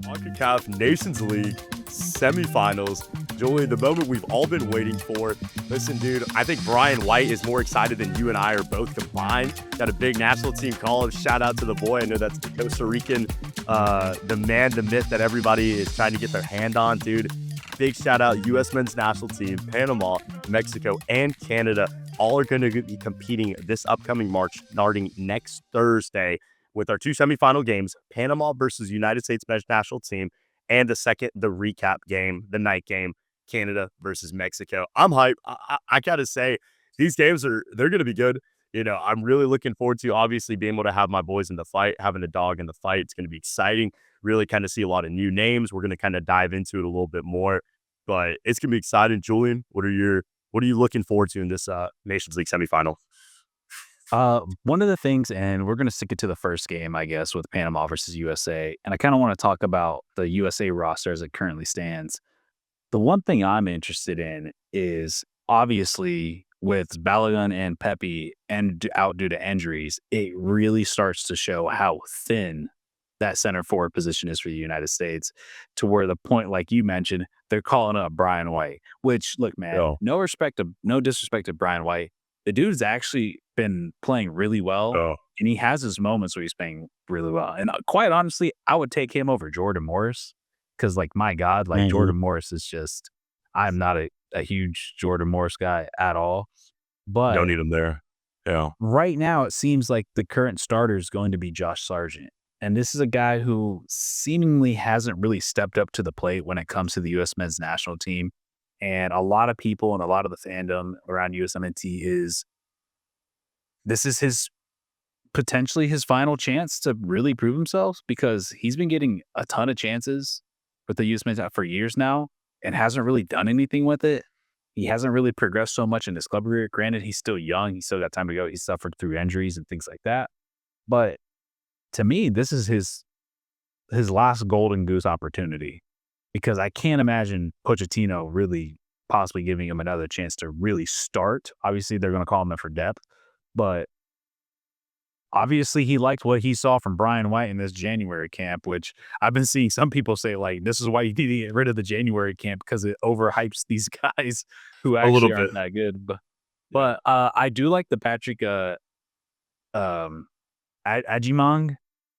Concacaf Nations League semifinals. Julian, the moment we've all been waiting for. Listen, dude, I think Brian White is more excited than you and I are both combined. Got a big national team call. Shout out to the boy. I know that's the Costa Rican, the man, the myth that everybody is trying to get their hand on, dude. Big shout out, U.S. men's national team, Panama, Mexico, and Canada. All are going to be competing this upcoming March, starting next Thursday, with our two semifinal games, Panama versus United States men's national team, and the recap game, the night game, Canada versus Mexico. I'm hyped. I gotta say, these games they're going to be good. You know, I'm really looking forward to obviously being able to have my boys in the fight, having a dog in the fight. It's going to be exciting. Really kind of see a lot of new names. We're going to kind of dive into it a little bit more, but it's going to be exciting. Julian, what are you looking forward to in this Nations League semifinal? One of the things, and we're going to stick it to the first game, I guess, with Panama versus USA. And I kind of want to talk about the USA roster as it currently stands. The one thing I'm interested in is obviously with Balogun and Pepe out due to injuries, it really starts to show how thin that center forward position is for the United States, to where the point, like you mentioned, they're calling up Brian White, which, look, man, Oh, no disrespect to Brian White. The dude's actually been playing really well, oh, and he has his moments where he's playing really well. And quite honestly, I would take him over Jordan Morris because, like, my God, like mhm. Jordan Morris is just, I'm not a huge Jordan Morris guy at all. Don't But need him there. Yeah. right now, it seems like the current starter is going to be Josh Sargent. And this is a guy who seemingly hasn't really stepped up to the plate when it comes to the U.S. men's national team. And a lot of people and a lot of the fandom around USMNT this is his potentially his final chance to really prove himself, because he's been getting a ton of chances with the U.S. men's for years now and hasn't really done anything with it. He hasn't really progressed so much in his club career. Granted, he's still young. He's still got time to go. He suffered through injuries and things like that. But to me, this is his last golden goose opportunity, because I can't imagine Pochettino really possibly giving him another chance to really start. Obviously, they're going to call him in for depth, but obviously he liked what he saw from Brian White in this January camp, which I've been seeing some people say, like, this is why you need to get rid of the January camp, because it overhypes these guys who A little actually bit. aren't that good. But, Yeah. I do like the Patrick um Ajimong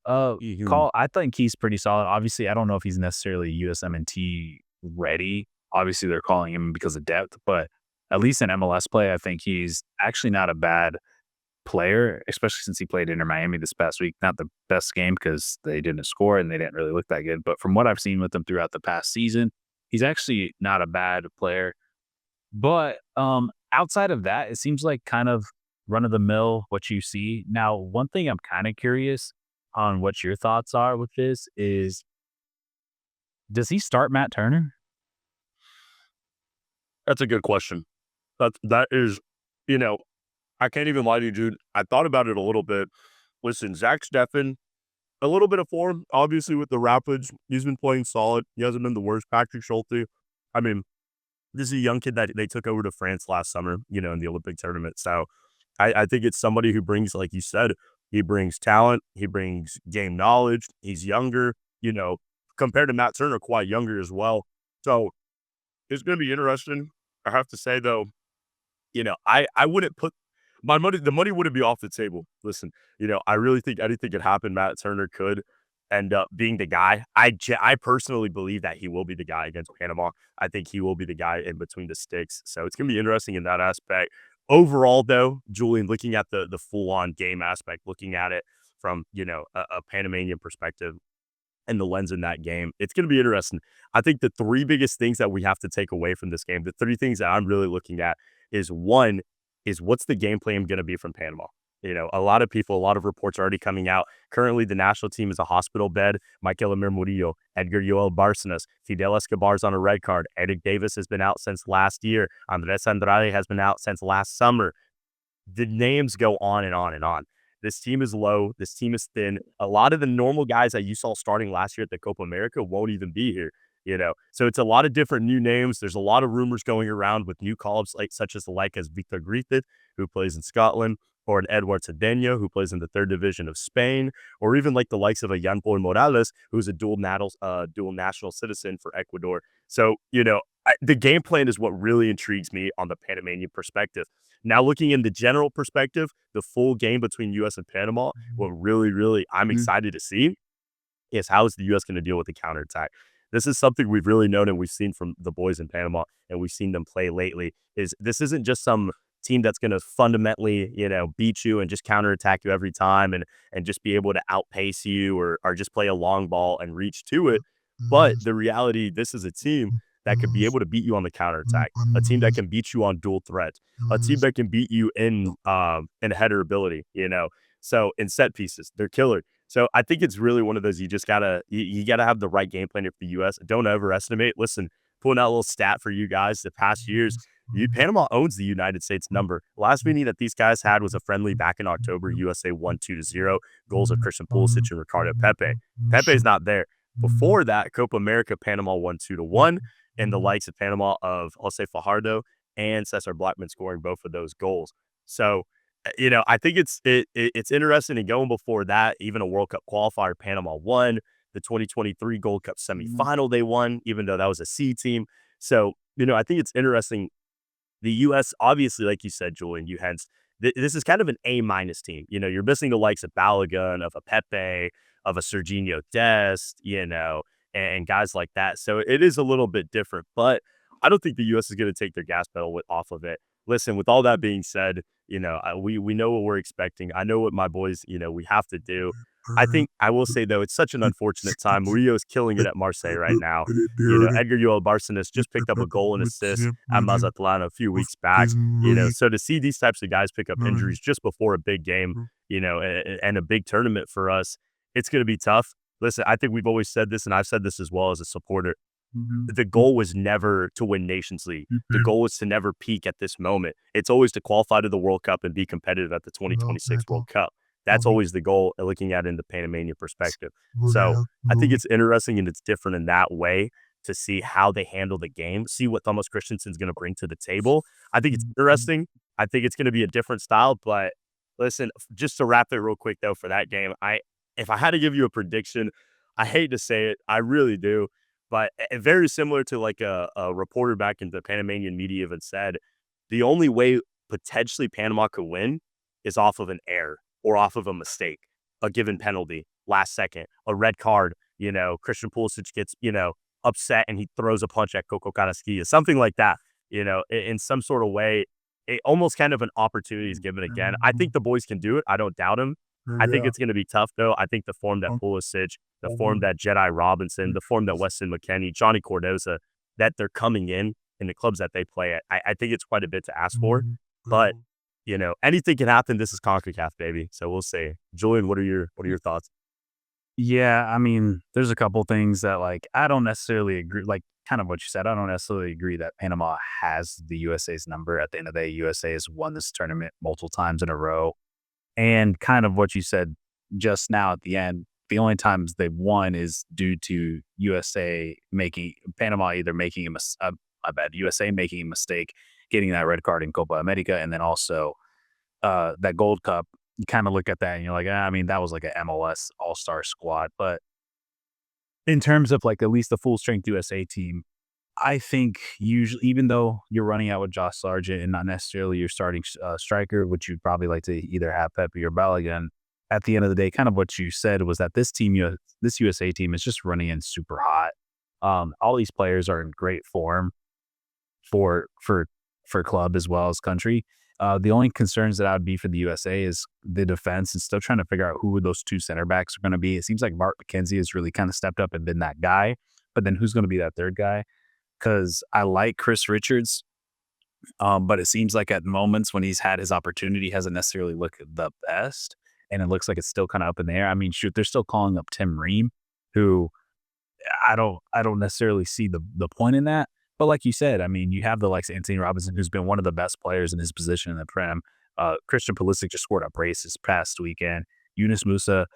Mhm. call. I think he's pretty solid. Obviously, I don't know if he's necessarily USMNT ready. Obviously, they're calling him because of depth, but at least in MLS play, I think he's actually not a bad player, especially since he played Inter Miami this past week. Not the best game because they didn't score and they didn't really look that good. But from what I've seen with them throughout the past season, he's actually not a bad player. But outside of that, it seems like kind of run of the mill what you see. Now, one thing I'm kind of curious on what your thoughts are with this is, does he start Matt Turner? That's a good question. That is, you know, I can't even lie to you, dude. I thought about it a little bit. Listen, Zach Steffen, a little bit of form, obviously, with the Rapids. He's been playing solid. He hasn't been the worst. Patrick Schulte, I mean, this is a young kid that they took over to France last summer, in the Olympic tournament. So I think it's somebody who brings, like you said, he brings talent, he brings game knowledge. He's younger, compared to Matt Turner, quite younger as well. So it's going to be interesting. I have to say, though, I wouldn't put my money, the money wouldn't be off the table. Listen, I really think anything could happen. Matt Turner could end up being the guy. I personally believe that he will be the guy against Panama. I think he will be the guy in between the sticks. So it's going to be interesting in that aspect. Overall, though, Julian, looking at the full on game aspect, looking at it from, a Panamanian perspective and the lens in that game, it's going to be interesting. I think the three biggest things that we have to take away from this game, the three things that I'm really looking at is one, is what's the game plan going to be from Panama? A lot of people, a lot of reports are already coming out. Currently, the national team is a hospital bed. Michael Amir Murillo, Edgar Yoel Barcenas, Fidel Escobar's on a red card. Eric Davis has been out since last year. Andres Andrade has been out since last summer. The names go on and on and on. This team is low. This team is thin. A lot of the normal guys that you saw starting last year at the Copa America won't even be here. So it's a lot of different new names. There's a lot of rumors going around with new call-ups, such as Victor Griffith, who plays in Scotland. or an Edward Cedeno, who plays in the third division of Spain, or even like the likes of a Jan Paul Morales, who's a dual national citizen for Ecuador. So, the game plan is what really intrigues me on the Panamanian perspective. Now, looking in the general perspective, the full game between US and Panama, what really, really I'm Mhm. excited to see is how is the US going to deal with the counterattack? This is something we've really known and we've seen from the boys in Panama and we've seen them play lately. Is this isn't just some team that's going to fundamentally, beat you and just counterattack you every time and just be able to outpace you or just play a long ball and reach to it. But the reality, this is a team that could be able to beat you on the counterattack, a team that can beat you on dual threat, a team that can beat you in header ability, So in set pieces, they're killer. So I think it's really one of those you gotta have the right game plan for the US. Don't overestimate. Listen, pulling out a little stat for you guys. The past years, Panama owns the United States number. Last meeting that these guys had was a friendly back in October. USA won 2-0. Goals of Christian Pulisic and Ricardo Pepe. Pepe's not there. Before that, Copa America, Panama won 2-1, and the likes of Panama of Jose Fajardo and Cesar Blackman scoring both of those goals. So I think it's interesting. And going before that, even a World Cup qualifier, Panama won the 2023 Gold Cup semifinal. They won, even though that was a C team. So I think it's interesting. The U.S. obviously, like you said, Julian, this is kind of an A-minus team. You're missing the likes of Balogun, of a Pepe, of a Serginho Dest, and guys like that. So it is a little bit different, but I don't think the U.S. is going to take their gas pedal off of it. Listen, with all that being said, we know what we're expecting. I know what my boys, we have to do. I think I will say though, it's such an unfortunate time. Murillo is killing it at Marseille right now. Edgar Yoel Barcenas just picked up a goal and assist at Mazatlan a few weeks back. So to see these types of guys pick up injuries just before a big game, and a big tournament for us, it's going to be tough. Listen, I think we've always said this, and I've said this as well as a supporter. The goal was never to win Nations League. The goal was to never peak at this moment. It's always to qualify to the World Cup and be competitive at the 2026 World Cup. That's always the goal, looking at it in the Panamanian perspective. So I think it's interesting and it's different in that way to see how they handle the game, see what Thomas Christensen's going to bring to the table. I think it's interesting. I think it's going to be a different style. But listen, just to wrap it real quick though, for that game, if I had to give you a prediction, I hate to say it, I really do, but very similar to like a reporter back in the Panamanian media had said, the only way potentially Panama could win is off of an error or off of a mistake, a given penalty, last second, a red card. Christian Pulisic gets, upset and he throws a punch at Coco Carrasquilla, something like that, in some sort of way. Almost kind of an opportunity is given again. I think the boys can do it. I don't doubt him. I think it's going to be tough, though. I think the form that Pulisic, the form that Jedi Robinson, the form that Weston McKennie, Johnny Cordoza, that they're coming in the clubs that they play at, I think it's quite a bit to ask for. But anything can happen. This is CONCACAF, baby. So we'll see. Julian, what are your thoughts? Yeah, I mean, there's a couple things that I don't necessarily agree. Like kind of what you said, I don't necessarily agree that Panama has the USA's number. At the end of the day, USA has won this tournament multiple times in a row. And kind of what you said just now at the end, the only times they've won is due to USA making Panama either making I bet USA making a mistake, getting that red card in Copa America, and then also that Gold Cup. You kind of look at that and you're like, I mean, that was like an MLS All Star squad. But in terms of at least the full strength USA team, I think usually, even though you're running out with Josh Sargent and not necessarily your starting striker, which you'd probably like to either have Pepe or Balogun, at the end of the day, kind of what you said was that this USA team is just running in super hot. All these players are in great form for club as well as country. The only concerns that I would be for the USA is the defense and still trying to figure out who those two center backs are going to be. It seems like Mark McKenzie has really kind of stepped up and been that guy, but then who's going to be that third guy? Because I like Chris Richards, but it seems like at moments when he's had his opportunity, hasn't necessarily looked the best, and it looks like it's still kind of up in the air. I mean, shoot, they're still calling up Tim Ream, who I don't necessarily see the point in that. But like you said, I mean, you have the likes of Anthony Robinson, who's been one of the best players in his position in the Prem. Christian Pulisic just scored a brace this past weekend. Yunus Musa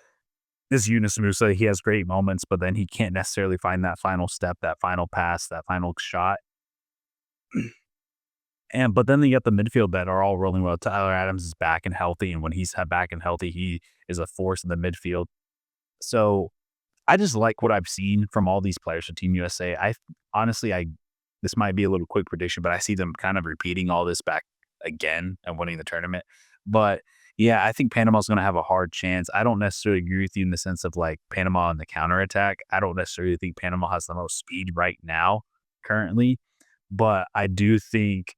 is Yunus Musa. He has great moments, but then he can't necessarily find that final step, that final pass, that final shot. But then you got the midfield that are all rolling well. Tyler Adams is back and healthy, and when he's back and healthy, he is a force in the midfield. So I just like what I've seen from all these players for Team USA. I honestly, I this might be a little quick prediction, but I see them kind of repeating all this back again and winning the tournament. But yeah, I think Panama's going to have a hard chance. I don't necessarily agree with you in the sense of like Panama on the counterattack. I don't necessarily think Panama has the most speed right now, currently, but I do think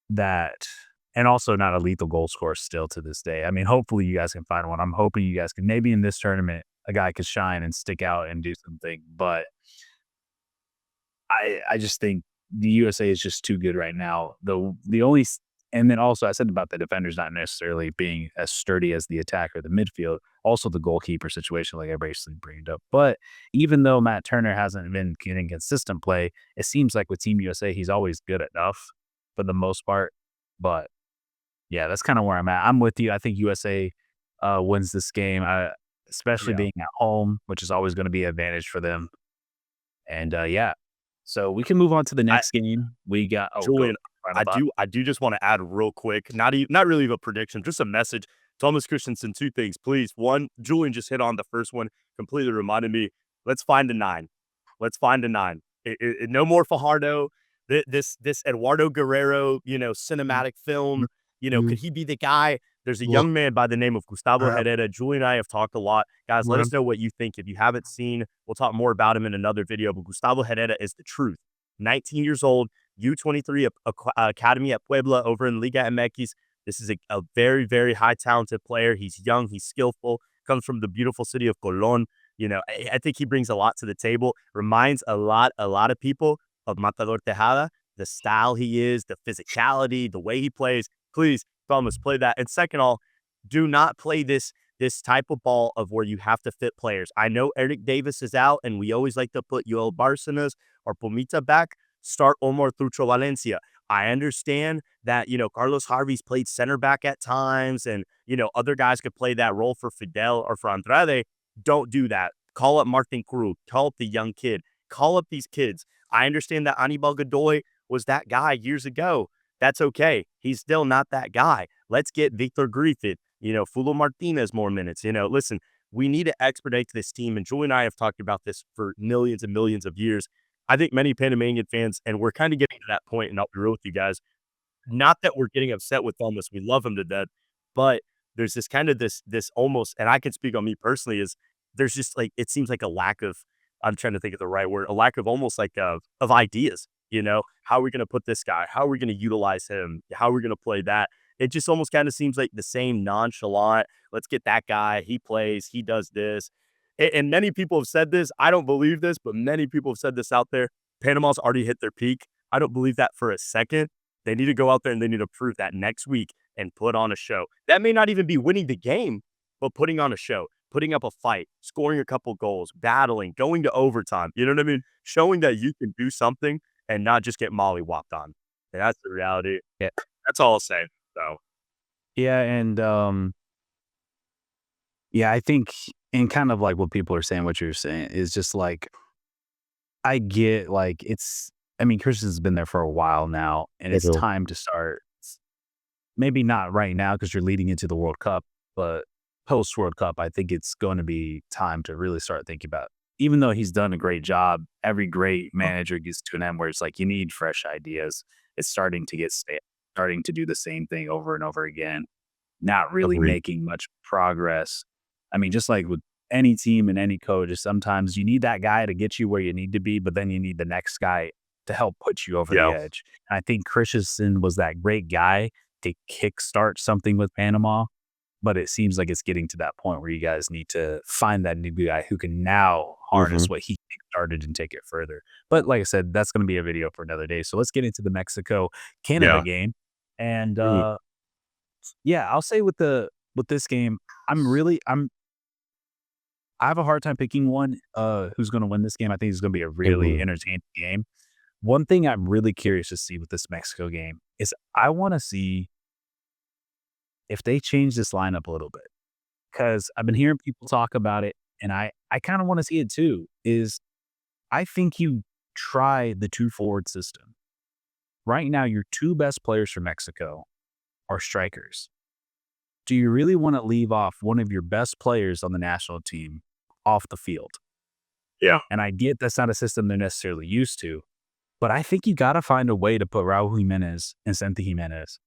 that, and also not a lethal goal scorer still to this day. I mean, hopefully you guys can find one. I'm hoping you guys can, maybe in this tournament, a guy could shine and stick out and do something. But I just think the USA is just too good right now. The only and then also I said about the defenders not necessarily being as sturdy as the attack or the midfield. Also the goalkeeper situation, like I basically bring up. But even though Matt Turner hasn't been getting consistent play, it seems like with Team USA he's always good enough for the most part. But yeah, that's kind of where I'm at. I'm with you. I think USA wins this game, especially Yeah. being at home, which is always going to be an advantage for them. And yeah, so we can move on to the I next game. We got go Julian, final I thought. do I do just wanna add real quick, not really a prediction, just a message. Thomas Christensen, 2 things, please. 1, Julian just hit on the first one, completely reminded me, let's find a 9. Let's find a 9. No more Fajardo. This Eduardo Guerrero, cinematic film, could he be the guy? There's a young man by the name of Gustavo Herrera. Julian and I have talked a lot. Guys, let us know what you think. If you haven't seen, we'll talk more about him in another video, but Gustavo Herrera is the truth. 19 years old, U23 Academy at Puebla over in Liga MX. This is a very, very high talented player. He's young, he's skillful, comes from the beautiful city of Colon. I think he brings a lot to the table. Reminds a lot of people of Matador Tejada, the style he is, the physicality, the way he plays. Please, Thomas, play that. And second all, do not play this type of ball of where you have to fit players. I know Eric Davis is out, and we always like to put Yoel Barcenas or Pomita back. Start Omar Trucho Valencia. I understand that, Carlos Harvey's played center back at times, and, other guys could play that role for Fidel or for Andrade. Don't do that. Call up Martin Krug. Call up the young kid. Call up these kids. I understand that Anibal Godoy was that guy years ago. That's okay. He's still not that guy. Let's get Victor Griffith, Fulo Martinez more minutes. Listen, we need to expedite this team. And Julie and I have talked about this for millions and millions of years. I think many Panamanian fans, and we're kind of getting to that point, and I'll be real with you guys. Not that we're getting upset with Thomas. We love him to death, but there's this kind of this almost, and I can speak on me personally, is there's just like it seems like a lack of, I'm trying to think of the right word, a lack of almost like of ideas. How are we going to put this guy? How are we going to utilize him? How are we going to play that? It just almost kind of seems like the same nonchalant. Let's get that guy. He plays. He does this. And many people have said this. I don't believe this, but many people have said this out there. Panama's already hit their peak. I don't believe that for a second. They need to go out there and they need to prove that next week and put on a show. That may not even be winning the game, but putting on a show, putting up a fight, scoring a couple goals, battling, going to overtime. You know what I mean? Showing that you can do something and not just get mollywopped on. And that's the reality. Yeah. That's all I'll say. So Yeah, and yeah, I think and kind of like what people are saying, what you're saying is just like I get like I mean, Christian's been there for a while now, and it's time to start. Maybe not right now because you're leading into the World Cup, but post World Cup, I think it's going to be time to really start thinking about. Even though he's done a great job, every great manager gets to an end where it's like you need fresh ideas. It's starting to get stale, starting to do the same thing over and over again, not really agreed. making much progress. I mean, just like with any team and any coach, is sometimes you need that guy to get you where you need to be, but then you need the next guy to help put you over the Yeah. edge. And I think Christensen was that great guy to kickstart something with Panama, but it seems like it's getting to that point where you guys need to find that new guy who can now harness what he started and take it further. But like I said, that's going to be a video for another day. So let's get into the Mexico Canada Yeah. game. And Mm. yeah, I'll say with this game, I have a hard time picking one who's going to win this game. I think it's going to be a really entertaining game. One thing I'm really curious to see with this Mexico game is I want to see if they change this lineup a little bit because I've been hearing people talk about it, and I kind of want to see it too. Is I think you try the two forward system right now your two best players for Mexico are strikers. Do you really want to leave off one of your best players on the national team off the field? Yeah. And I get that's not a system they're necessarily used to, but I think you got to find a way to put Raul Jimenez and Santi Jimenez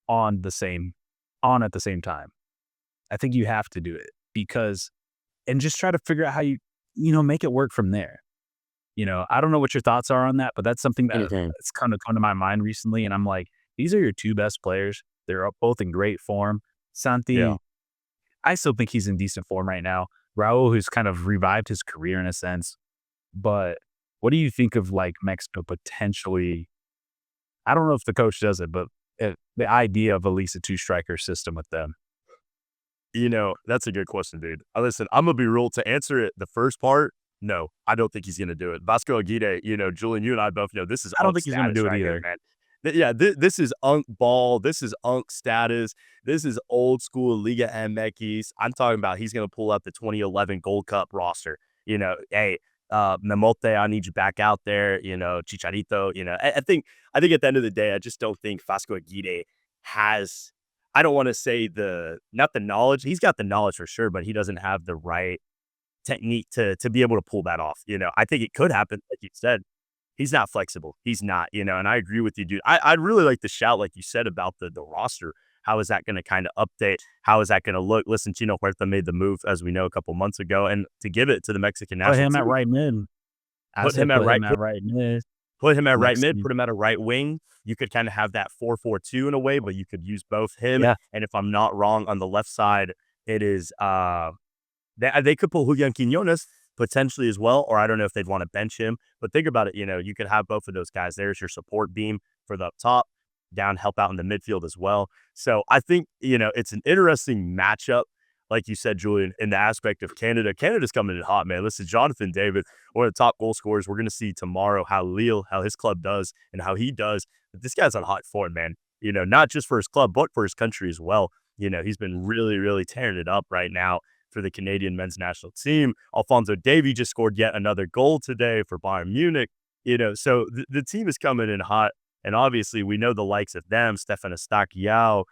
on the same on at the same time. I think you have to do it because and just try to figure out how make it work from there. I don't know what your thoughts are on that, but that's something Mhm. that's kind of come to my mind recently. And I'm like, these are your two best players. They're both in great form. Yeah. Santi, I still think he's in decent form right now. Raul, who's kind of revived his career in a sense. But what do you think of like Mexico potentially? I don't know if the coach does it, but the idea of at least a two striker system with them. That's a good question, dude. Listen, I'm gonna be real to answer it. The first part, no, I don't think he's gonna do it. Vasco Aguirre, Julian, you and I both know this is I don't unk think he's going to status do it right here, either. man. Yeah, this is unk ball. This is unk status. This is old school Liga MX. I'm talking about he's gonna pull up the 2011 Gold Cup roster. Hey, Memote, I need you back out there. Chicharito. I think at the end of the day, I just don't think Vasco Aguirre has I don't wanna say not the knowledge. He's got the knowledge for sure, but he doesn't have the right technique to be able to pull that off. I think it could happen, like you said. He's not flexible. He's not, and I agree with you, dude. I'd really like to shout, like you said, about the roster. How is that gonna kinda update? How is that gonna look? Listen, Chino Huerta made the move, as we know, a couple months ago, and to give it to the Mexican Put national him at team, right mid. I put say him at put right him at right mid Put him at right next mid, to put him at a right wing. You could kinda have that 4-4-2 in a way, but you could use both him, yeah. and if I'm not wrong, on the left side, it is, they could pull Julian Quinones potentially as well, or I don't know if they'd wanna bench him, but think about it, you could have both of those guys. There's your support beam for the up top, down, help out in the midfield as well. So I think, it's an interesting matchup, like you said, Julian, in the aspect of Canada. Canada's coming in hot, man. Listen, Jonathan David, one of the top goal scorers. We're gonna see tomorrow how Lille, how his club does and how he does. But this guy's on hot form, man. Not just for his club, but for his country as well. He's been really, really tearing it up right now for the Canadian men's national team. Alfonso Davies just scored yet another goal today for Bayern Munich. So the team is coming in hot. And obviously, we know the likes of them, Stefan Estaquiao,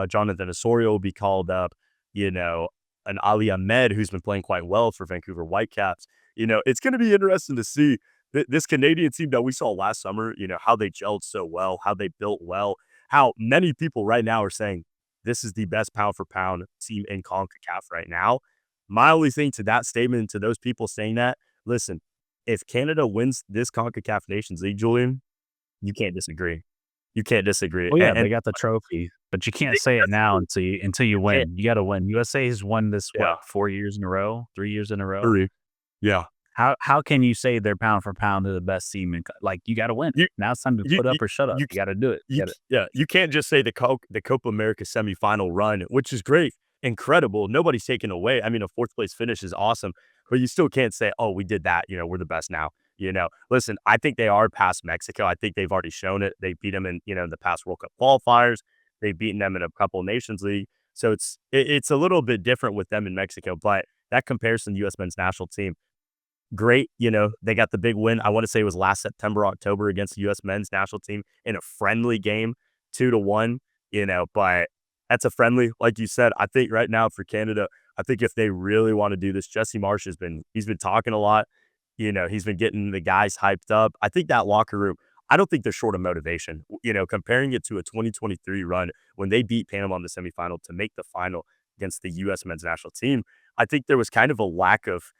Jonathan Osorio will be called up, you know, and Ali Ahmed, who's been playing quite well for Vancouver Whitecaps. It's going to be interesting to see this Canadian team that we saw last summer, how they gelled so well, how they built well, how many people right now are saying this is the best pound for pound team in CONCACAF right now. My only thing to that statement, to those people saying that, listen, if Canada wins this CONCACAF Nations League, Julian, you can't disagree. You can't disagree. Oh, yeah, And they got the trophy, but you can't say it that's now true. until you You can't. win. You gotta win. USA has won this, Yeah. 4 years in a row, 3 years in a row? Three. Yeah. How can you say they're pound for pound the best team like, you gotta win. You Now it's time to you put you up or shut up. you You gotta do it. You Get it. yeah, you can't just say the Copa America semifinal run, which is great, incredible. Nobody's taken away. I mean, a fourth place finish is awesome, but you still can't say, "Oh, we did that. We're the best now." Listen, I think they are past Mexico. I think they've already shown it. They beat them in the past World Cup qualifiers. They've beaten them in a couple Nations League, so it's a little bit different with them in Mexico. But that comparison, the U.S. men's national team, great. They got the big win. I want to say it was last September, October against the U.S. men's national team in a friendly game, 2-1. But that's a friendly, like you said. I think right now for Canada, I think if they really want to do this, Jesse Marsh he's been talking a lot. He's been getting the guys hyped up. I think that locker room. I don't think they're short of motivation. Comparing it to a 2023 run when they beat Panama in the semifinal to make the final against the U.S. men's national team, I think there was kind of a lack of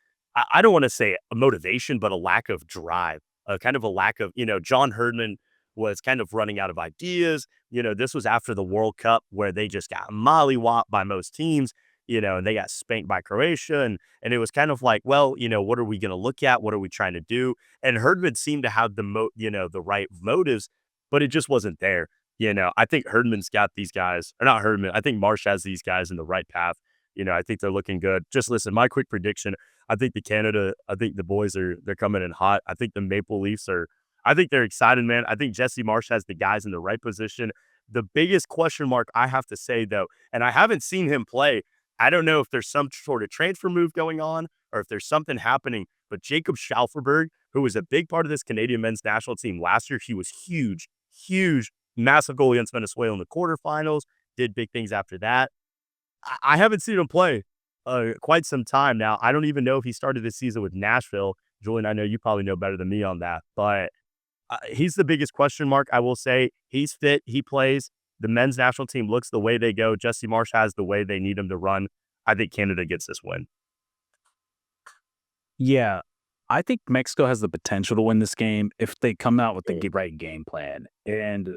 I don't want to say a motivation, but a lack of drive, a kind of a lack of, John Herdman was kind of running out of ideas. This was after the World Cup where they just got mollywopped by most teams, and they got spanked by Croatia. And it was kind of like, well, what are we going to look at? What are we trying to do? And Herdman seemed to have the right motives, but it just wasn't there. I think Herdman's got these guys, or not Herdman. I think Marsh has these guys in the right path. I think they're looking good. Just listen, my quick prediction. I think the boys they're coming in hot. I think the Maple Leafs I think they're excited, man. I think Jesse Marsh has the guys in the right position. The biggest question mark I have to say though, and I haven't seen him play. I don't know if there's some sort of transfer move going on or if there's something happening, but Jacob Schaufelberg, who was a big part of this Canadian men's national team last year, he was huge, huge, massive goal against Venezuela in the quarterfinals, did big things after that. I haven't seen him play quite some time now. I don't even know if he started this season with Nashville. Julian, I know you probably know better than me on that, but he's the biggest question mark. I will say he's fit. He plays. The men's national team looks the way they go. Jesse Marsh has the way they need him to run. I think Canada gets this win. Yeah, I think Mexico has the potential to win this game if they come out with the right game plan. And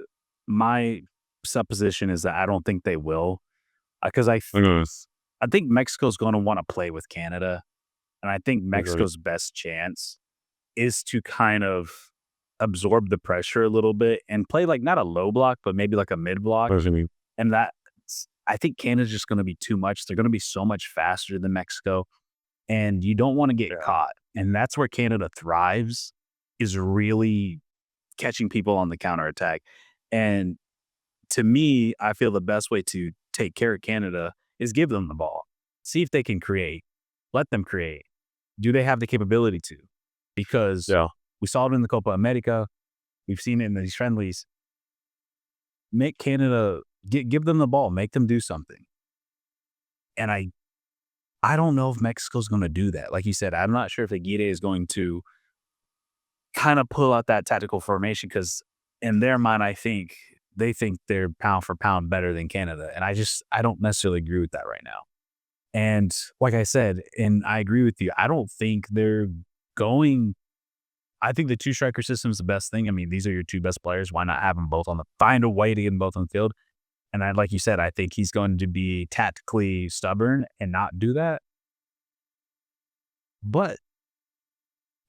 my supposition is that I don't think they will, because I think Mexico's going to want to play with Canada, and I think Mexico's best chance is to kind of absorb the pressure a little bit and play like not a low block, but maybe like a mid block. And that I think Canada's just going to be too much. They're going to be so much faster than Mexico, and you don't want to get caught. And that's where Canada thrives, is really catching people on the counterattack. And to me, I feel the best way to take care of Canada is give them the ball. See if they can create. Let them create. Do they have the capability to? Because we saw it in the Copa America. We've seen it in these friendlies. Make Canada, give them the ball. Make them do something. And I don't know if Mexico's going to do that. Like you said, I'm not sure if Aguirre is going to kind of pull out that tactical formation, because in their mind, they think they're pound for pound better than Canada. And I don't necessarily agree with that right now. And like I said, and I agree with you, I don't think they're going. I think the two striker system is the best thing. I mean, these are your two best players. Why not have them both find a way to get them both on the field? And like you said, I think he's going to be tactically stubborn and not do that. But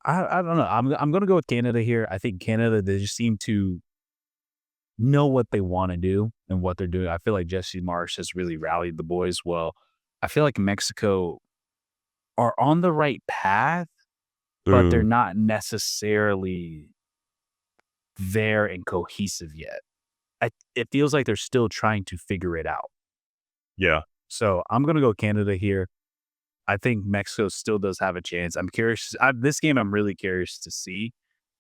I don't know. I'm going to go with Canada here. I think Canada, they just seem to know what they want to do and what they're doing. I feel like Jesse Marsh has really rallied the boys well. I feel like Mexico are on the right path, but they're not necessarily there and cohesive yet. It feels like they're still trying to figure it out. Yeah. So I'm going to go Canada here. I think Mexico still does have a chance. I'm curious. This game, I'm really curious to see.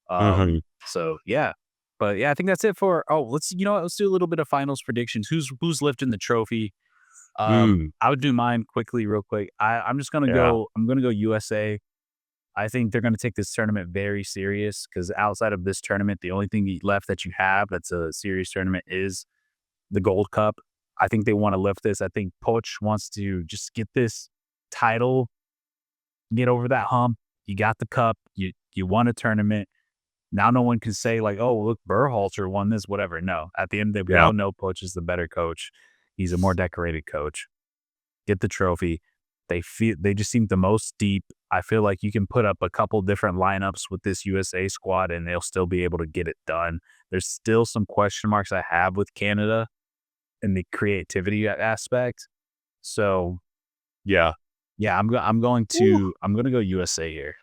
So yeah, but yeah, I think that's it for. Let's do a little bit of finals predictions. Who's lifting the trophy? I would do mine real quick. I'm just gonna go. I'm gonna go USA. I think they're gonna take this tournament very serious, because outside of this tournament, the only thing left that you have that's a serious tournament is the Gold Cup. I think they want to lift this. I think Poch wants to just get this title, get over that hump. You got the cup. You won a tournament. Now no one can say like, oh, look, Berhalter won this, whatever. No, at the end of the day, we all know Poch is the better coach. He's a more decorated coach. Get the trophy. They just seem the most deep. I feel like you can put up a couple different lineups with this USA squad and they'll still be able to get it done. There's still some question marks I have with Canada and the creativity aspect. So yeah, I'm going to go USA here.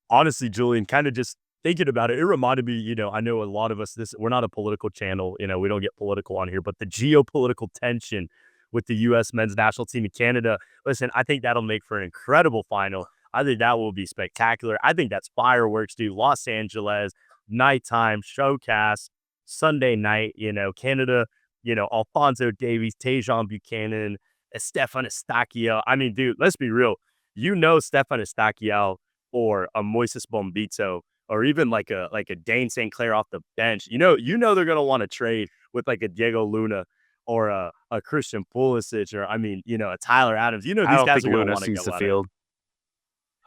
Honestly, Julian, kind of just thinking about it, it reminded me, I know a lot of us, we're not a political channel, we don't get political on here, but the geopolitical tension with the U.S. men's national team in Canada, listen, I think that'll make for an incredible final. I think that will be spectacular. I think that's fireworks, dude. Los Angeles, nighttime, showcast, Sunday night, Canada, Alphonso Davies, Tejan Buchanan, Stefan Estacio. I mean, dude, let's be real. Stefan Estacio or a Moises Bombito, or even like a Dane St. Clair off the bench, they're gonna want to trade with like a Diego Luna or a Christian Pulisic, or a Tyler Adams. These guys are gonna want to sees go the at field.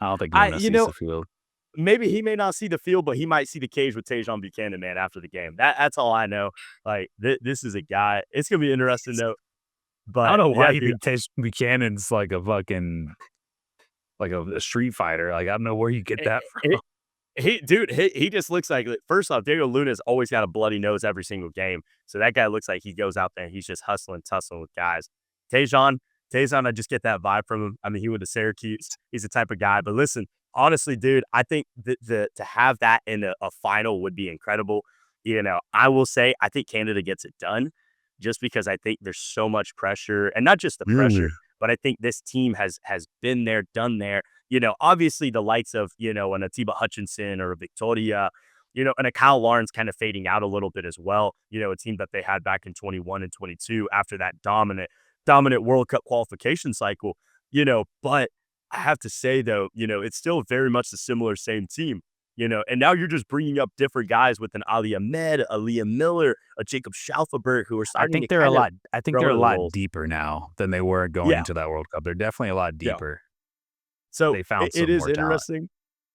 I don't think Luna sees the field. Maybe he may not see the field, but he might see the cage with Tejan Buchanan, man, after the game. That's all I know. Like this is a guy. It's gonna be interesting though. But I don't know why you think Tejan Buchanan's like a fucking like a street fighter. Like I don't know where you get that from. He just looks like, first off, Diego Luna's always got a bloody nose every single game. So that guy looks like he goes out there and he's just hustling, tussling with guys. Tejan, I just get that vibe from him. I mean, he went to Syracuse. He's the type of guy. But listen, honestly, dude, I think to have that in a final would be incredible. I will say, I think Canada gets it done just because I think there's so much pressure, and not just the pressure, but I think this team has been there, done there. Obviously the likes of, an Atiba Hutchinson or a Victoria, and a Kyle Lawrence kind of fading out a little bit as well. A team that they had back in 21 and 22 after that dominant World Cup qualification cycle. But I have to say though, it's still very much the similar same team. And now you're just bringing up different guys with an Ali Ahmed, a Liam Miller, a Jacob Schaufelberg, who are I starting think to they're a kind of lot. I think grow they're a into the lot roles. deeper now than they were going Yeah, into that World Cup. They're definitely a lot yeah. deeper. So They found it some is more talent. interesting.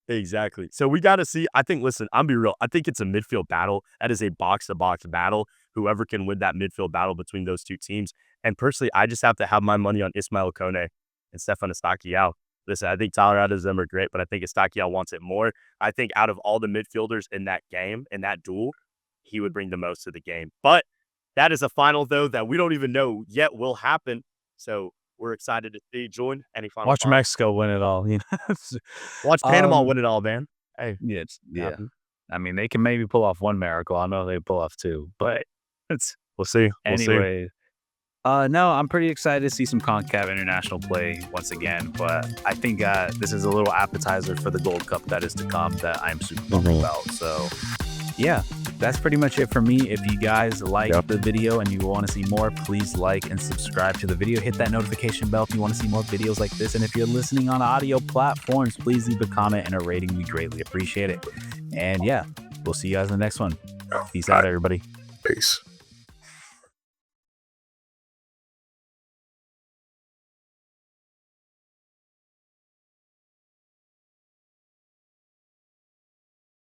Exactly. So we got to see. I think, listen, I'm be real. I think it's a midfield battle. That is a box to box battle. Whoever can win that midfield battle between those two teams. And personally, I just have to have my money on Ismail Kone and Stefan Estaquiao. Listen, I think Tyler Adams them are great, but I think Estaquiao wants it more. I think out of all the midfielders in that game, in that duel, he would bring the most to the game. But that is a final, though, that we don't even know yet will happen. So we're excited to see. Join any final Watch thoughts? Mexico win it all. Watch Panama um, win it all, man. Hey, yeah. happen. I mean, they can maybe pull off one miracle. I know they pull off two, but it's We'll see. We'll see. anyway. No, I'm pretty excited to see some Concacaf international play once again, but I think this is a little appetizer for the Gold Cup that is to come that I'm super pumped about. So, yeah, that's pretty much it for me. If you guys like the video and you want to see more, please like and subscribe to the video. Hit that notification bell if you want to see more videos like this. And if you're listening on audio platforms, please leave a comment and a rating. We greatly appreciate it. And yeah, we'll see you guys in the next one. Peace out, everybody. Peace.